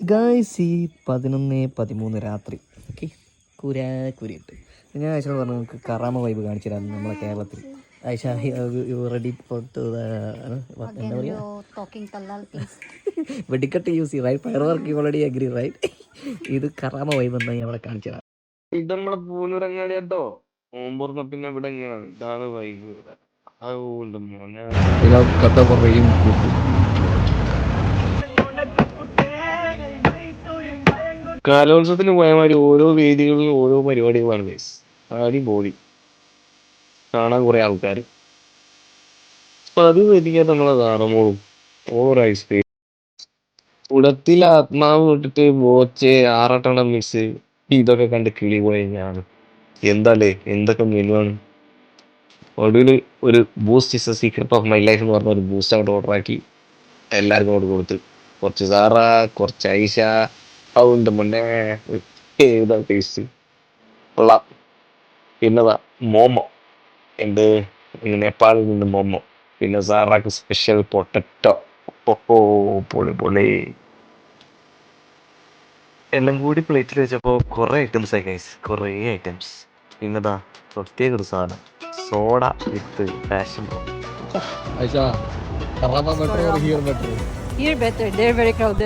Guys ഈ 11:13 രാത്രി okay കുരിയിട്ട് ഞാൻ ആയിഷ പറഞ്ഞു നമുക്ക് കറാമ വൈബ് കാണിച്ചു തരാം നമ്മളെ കേരളത്തിൽ. Ayisha you ready for to എന്താ പറയുക വെടിക്കട്ട് യൂസ് ചെയ്യും right, firework already agree right. ഇത് കറാമ വൈബ് എന്താ ഞാൻ അവിടെ കാണിച്ചു തരാം. ഇത് നമ്മളെ പൂനൂരങ്ങാടി കേട്ടോ. നോമ്പുറന്ന പിന്നെ ഇവിടെ ഇങ്ങനെയാണ്. ഇതാണ് വൈകി അതുകൊണ്ട് മോനെ കഥ പറയും കൂട്ടും. കലോത്സവത്തിന് പോയ മാതിരി ഓരോ വേദികളിലും ഓരോ പരിപാടികളാണ് ഗൈസ്. ആദ്യം പോയി കാണാൻ കുറെ ആൾക്കാർ. അപ്പൊ അത് വരിക നമ്മളെ താറമോളും ഓവർ ഐസ് കുടത്തിൽ ആത്മാവ് വിട്ടിട്ട് ബോച്ചെ ആറട്ടെണ്ണം മിസ് ഇതൊക്കെ കണ്ട് കിളി പോയി ഞാൻ. എന്താല്ലേ എന്തൊക്കെ മെനുവാണ്. ഒടുവിൽ ഒരു boost is A secret of my life എന്ന് പറഞ്ഞ ഒരു ബൂസ്റ്റ് അങ്ങോട്ട് ഓർഡർ ആക്കി എല്ലാവർക്കും അങ്ങോട്ട് കൊടുത്ത്. കുറച്ച് സാറ, കുറച്ച് ഐഷ. അതുണ്ട് മുന്നേ ഏതാ ടേസ്റ്റ് കൊള്ളാം. പിന്നെതാ മോമോ എന്ത് നേപ്പാളിൽ നിന്ന് മോമോ. പിന്നെ സാറാക്ക് സ്പെഷ്യൽ പൊട്ടറ്റോ. ഓഹോ പൊളി പൊളി. എല്ലാം കൂടി പ്ലേറ്റിൽ വെച്ചപ്പോൾ കുറേ ഐറ്റംസ് ആയി ഗൈസ്, കുറേ ഐറ്റംസ്. പിന്നെതാ പ്രത്യേക ഒരു സാധനം soda with passion pro. Ayisha Karama better or here better? Here better. They're very crowded.